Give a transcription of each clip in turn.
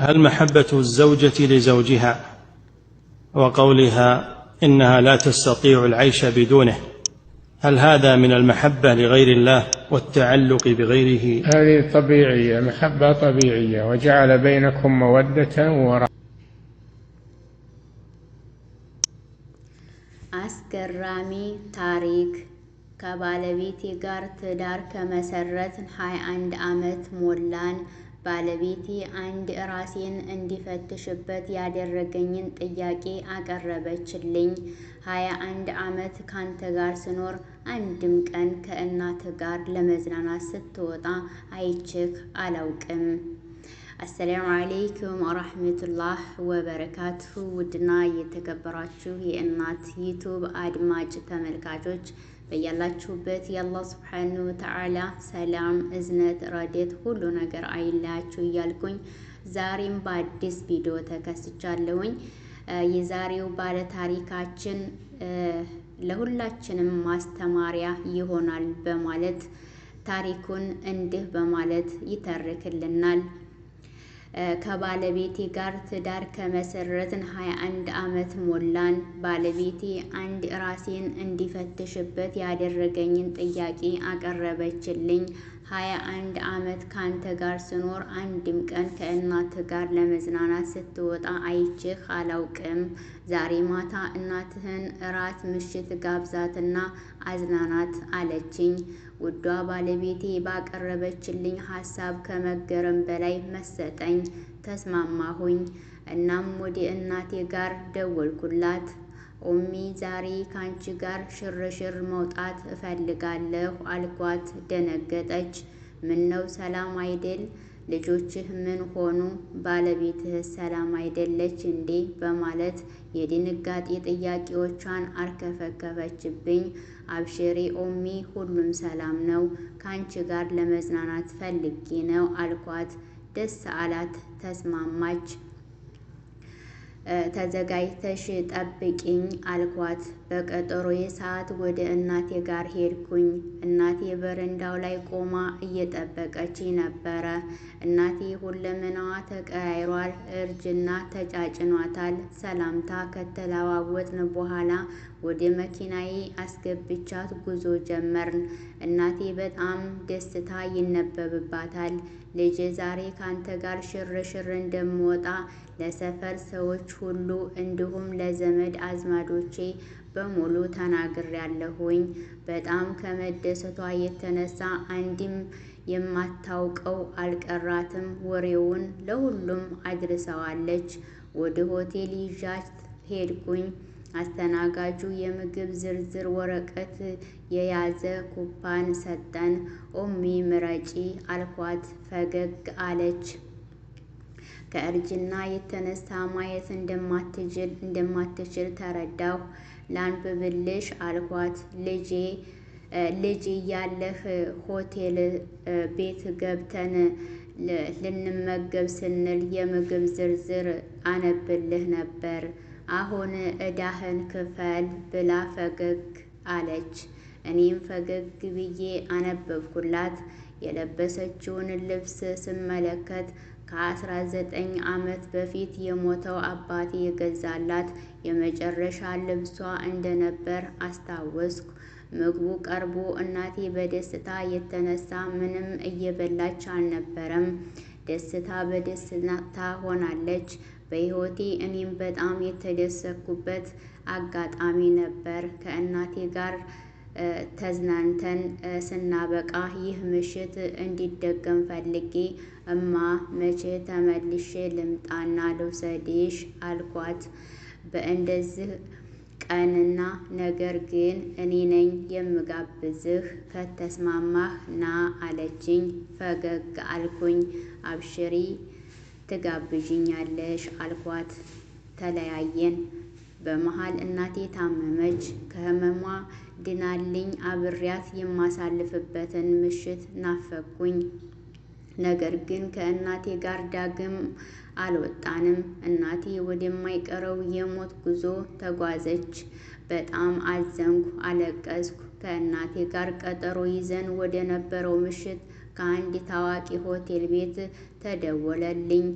هل محبة الزوجة لزوجها وقولها إنها لا تستطيع العيش بدونه، هل هذا من المحبة لغير الله والتعلق بغيره؟ هذه طبيعية، محبة طبيعية، وجعل بينكم مودة ورحمة. አስገራሚ ታሪክ። ከባለቤቴ ጋር ትዳር ከመሰረትን 21 ዓመት ሞላን። ባለቤቴ አንድ ራሴን እንዲፈትሽበት ያደረገኝን ጥያቄ አቀረበችልኝ። 21 ዓመት ካንተ ጋር ስኖር አንድም ቀን ከእናት ጋር ለመዝናናት ስትወጣ አይቼህ አላውቅም። አሰላሙ አለይኩም ወራህመቱላህ ወበረካቱሁ። ውድና የተከበራችሁ የእናት ዩቱብ አድማጭ ተመልካቾች በያላችሁበት የአላህ ሱብሓነሁ ወተዓላ ሰላም፣ እዝነት፣ ረድኤት ሁሉ ነገር አይለያችሁ እያልኩኝ ዛሬም በአዲስ ቪዲዮ ተከስቻለሁኝ። የዛሬው ባለ ታሪካችን ለሁላችንም ማስተማሪያ ይሆናል በማለት ታሪኩን እንዲህ በማለት ይተርክልናል። ከባለቤቴ ጋር ትዳር ከመሰረትን 21 ዓመት ሞላን። ባለቤቴ አንድ ራሴን እንዲፈትሽበት ያደረገኝን ጥያቄ አቀረበችልኝ። 21 ዓመት ካንተ ጋር ስኖር አንድም ቀን ከእናት ጋር ለመዝናናት ስትወጣ አይቼህ አላውቅም። ዛሬ ማታ እናትህን እራት ምሽት ጋብዛትና አዝናናት አለችኝ። ውዷ ባለቤቴ ባቀረበችልኝ ሀሳብ ከመገረም በላይ መሰጠኝ። ተስማማሁኝ። እናም ወደ እናቴ ጋር ደወልኩላት። ኡሚ ዛሬ ካንቺ ጋር ሽርሽር መውጣት እፈልጋለሁ አልኳት። ደነገጠች። ምነው ሰላም አይደል? ልጆችህ ምን ሆኑ? ባለቤትህ ሰላም አይደለች እንዴ? በማለት የድንጋጤ ጥያቄዎቿን አርከፈከፈችብኝ። አብሽሪ ኡሚ፣ ሁሉም ሰላም ነው። ካንቺ ጋር ለመዝናናት ፈልጌ ነው አልኳት። ደስ አላት። ተስማማች። ተዘጋጅተሽ ጠብቂኝ አልኳት። በቀጠሮዬ ሰዓት ወደ እናቴ ጋር ሄድኩኝ። እናቴ በረንዳው ላይ ቆማ እየጠበቀችኝ ነበረ። እናቴ ሁለመናዋ ተቀያይሯል፣ እርጅና ተጫጭኗታል። ሰላምታ ከተለዋወጥን በኋላ ወደ መኪናዬ አስገብቻት ጉዞ ጀመርን። እናቴ በጣም ደስታ ይነበብባታል። ልጄ ዛሬ ካንተ ጋር ሽርሽር እንደምወጣ ለሰፈር ሰዎች ሁሉ እንዲሁም ለዘመድ አዝማዶቼ በሙሉ ተናግሬያለሁኝ። በጣም ከመደሰቷ የተነሳ አንድም የማታውቀው አልቀራትም። ወሬውን ለሁሉም አድርሰዋለች። ወደ ሆቴል ይዣት ሄድኩኝ። አስተናጋጁ የምግብ ዝርዝር ወረቀት የያዘ ኩፓን ሰጠን። ኡሚ ምረጪ አልኳት። ፈገግ አለች። ከእርጅና የተነሳ ማየት እንደማትችል ተረዳሁ። ላንብብልሽ አልኳት። ልጅ እያለህ ሆቴል ቤት ገብተን ልንመገብ ስንል የምግብ ዝርዝር አነብልህ ነበር። አሁን እዳህን ክፈል ብላ ፈገግ አለች። እኔም ፈገግ ብዬ አነበብኩላት። የለበሰችውን ልብስ ስመለከት ከ19 ዓመት በፊት የሞተው አባቴ የገዛላት የመጨረሻ ልብሷ እንደነበር አስታወስኩ። ምግቡ ቀርቦ እናቴ በደስታ የተነሳ ምንም እየበላች አልነበረም። ደስታ በደስታ ሆናለች። በሕይወቴ እኔም በጣም የተደሰትኩበት አጋጣሚ ነበር። ከእናቴ ጋር ተዝናንተን ስናበቃ ይህ ምሽት እንዲደገም ፈልጌ እማ መቼ ተመልሼ ልምጣና ልውሰድሽ አልኳት። በእንደዚህ ቀንና ነገር ግን እኔ ነኝ የምጋብዝህ፣ ከተስማማህ ና አለችኝ። ፈገግ አልኩኝ። አብሽሪ ትጋብዥኛለሽ አልኳት። ተለያየን። በመሃል እናቴ ታመመች። ከህመሟ ድናልኝ አብሬያት የማሳልፍበትን ምሽት ናፈኩኝ። ነገር ግን ከእናቴ ጋር ዳግም አልወጣንም። እናቴ ወደማይቀረው የሞት ጉዞ ተጓዘች። በጣም አዘንኩ፣ አለቀስኩ። ከእናቴ ጋር ቀጠሮ ይዘን ወደ ነበረው ምሽት ከአንድ ታዋቂ ሆቴል ቤት ተደወለልኝ።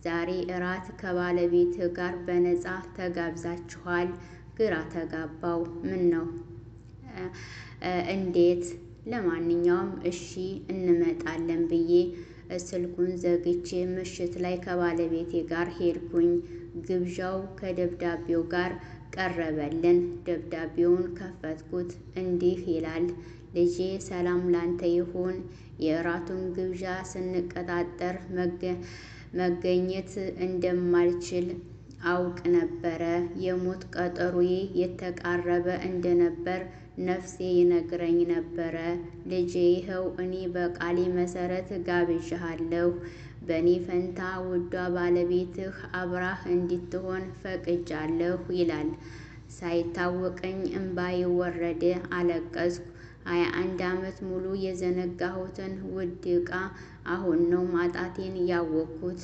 ዛሬ እራት ከባለቤትህ ጋር በነፃ ተጋብዛችኋል። ግራ ተጋባው። ምን ነው? እንዴት? ለማንኛውም እሺ እንመጣለን ብዬ ስልኩን ዘግቼ ምሽት ላይ ከባለቤቴ ጋር ሄድኩኝ። ግብዣው ከደብዳቤው ጋር ቀረበልን። ደብዳቤውን ከፈትኩት። እንዲህ ይላል። ልጄ ሰላም ላንተ ይሁን። የእራቱን ግብዣ ስንቀጣጠር መገኘት እንደማልችል አውቅ ነበረ። የሞት ቀጠሮዬ የተቃረበ እንደነበር ነፍሴ ይነግረኝ ነበረ። ልጄ ይኸው እኔ በቃሌ መሰረት ጋብዣሃለሁ። በእኔ ፈንታ ውዷ ባለቤትህ አብራህ እንድትሆን ፈቅጃለሁ ይላል። ሳይታወቀኝ እምባዬ ወረደ። አለቀስኩ። 21 ዓመት ሙሉ የዘነጋሁትን ውድ ዕቃ አሁን ነው ማጣቴን ያወቅኩት።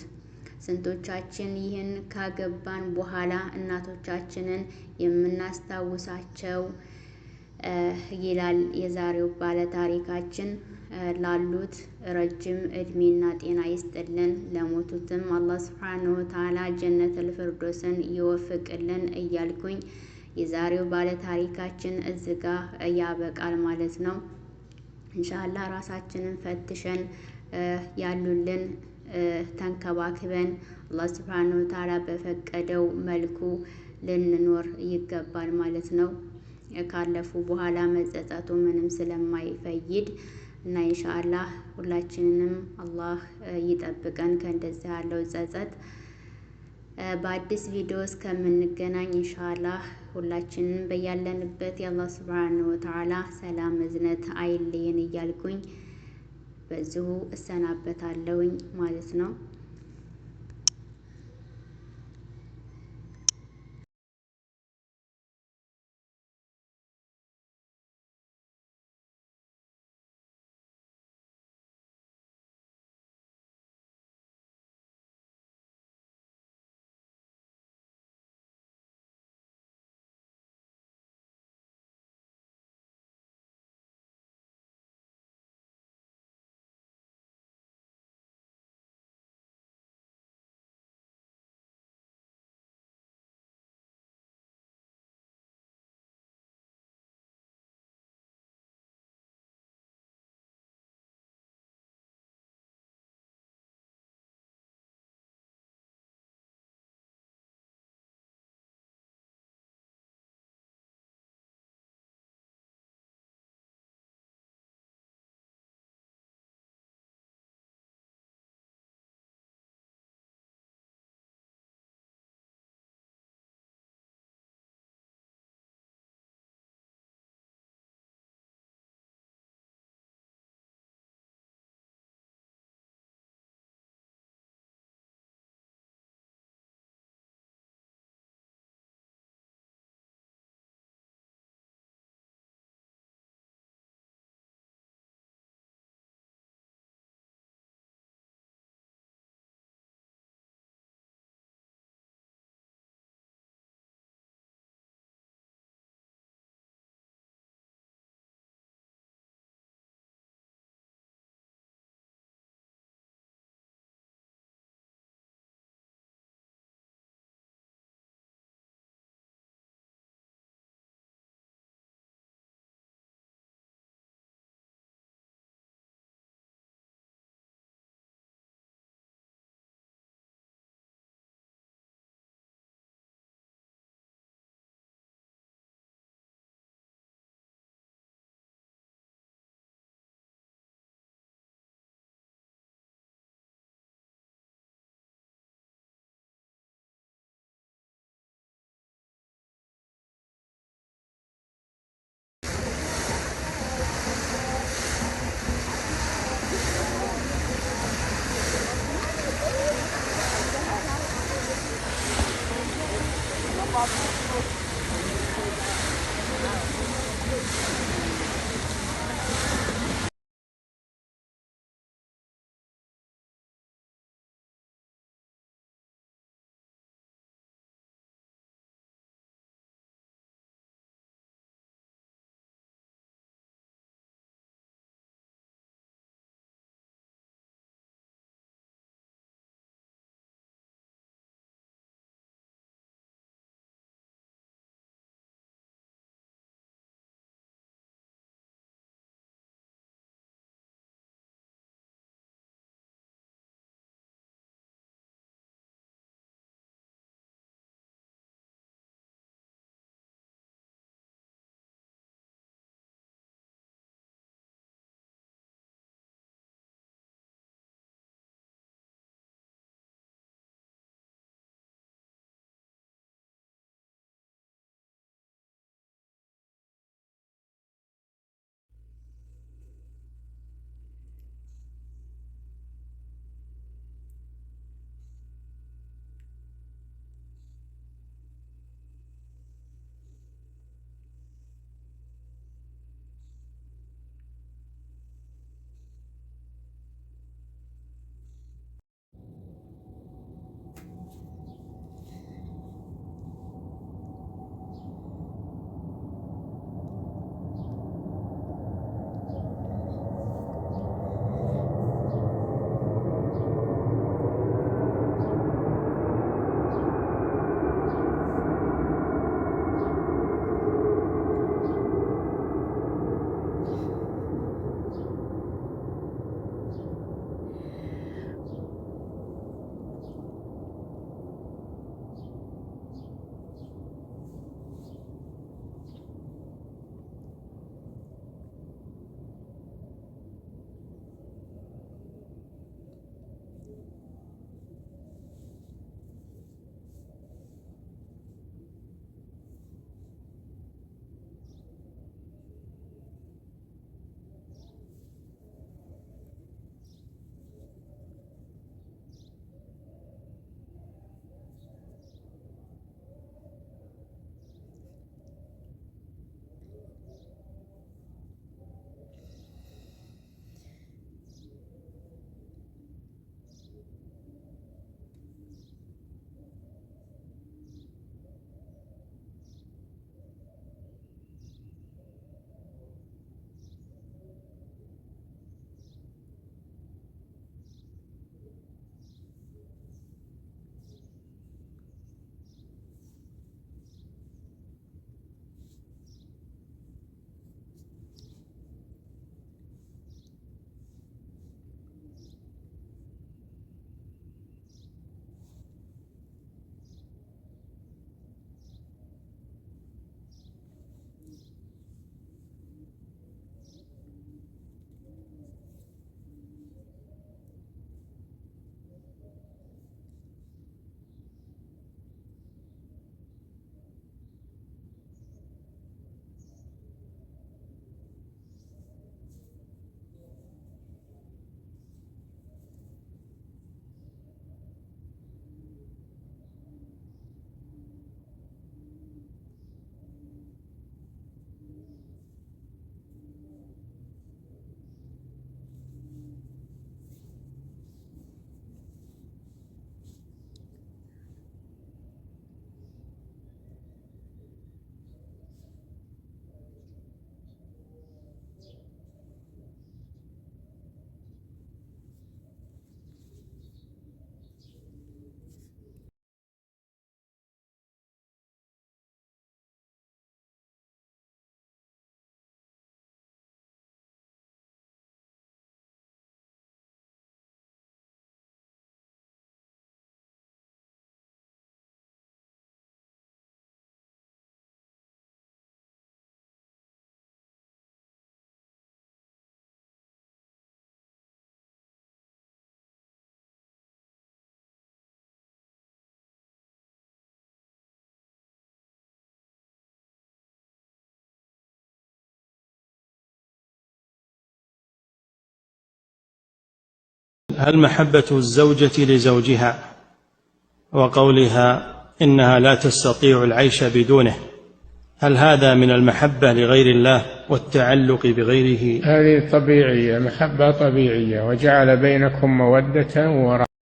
ስንቶቻችን ይህን ካገባን በኋላ እናቶቻችንን የምናስታውሳቸው ይላል የዛሬው ባለታሪካችን። ላሉት ረጅም እድሜና ጤና ይስጥልን፣ ለሞቱትም አላህ ሱብሓነሁ ወተዓላ ጀነተል ፊርደውስን ይወፍቅልን እያልኩኝ የዛሬው ባለታሪካችን እዚህ ጋ ያበቃል ማለት ነው። ኢንሻአላህ ራሳችንን ፈትሸን ያሉልን ተንከባክበን አላህ ሱብሓነሁ ወተዓላ በፈቀደው መልኩ ልንኖር ይገባል ማለት ነው። ካለፉ በኋላ መጸጸቱ ምንም ስለማይፈይድ እና ኢንሻአላህ ሁላችንንም አላህ ይጠብቀን ከእንደዚህ ያለው ጸጸት። በአዲስ ቪዲዮ እስከምንገናኝ ኢንሻአላህ ሁላችንም በያለንበት የአላህ ሱብሓነሁ ወተዓላ ሰላም እዝነት አይለየን እያልኩኝ በዚሁ እሰናበታለሁኝ ማለት ነው። هل محبة الزوجة لزوجها وقولها إنها لا تستطيع العيش بدونه، هل هذا من المحبة لغير الله والتعلق بغيره؟ هذه طبيعية، محبة طبيعية، وجعل بينكم مودة ورحمة.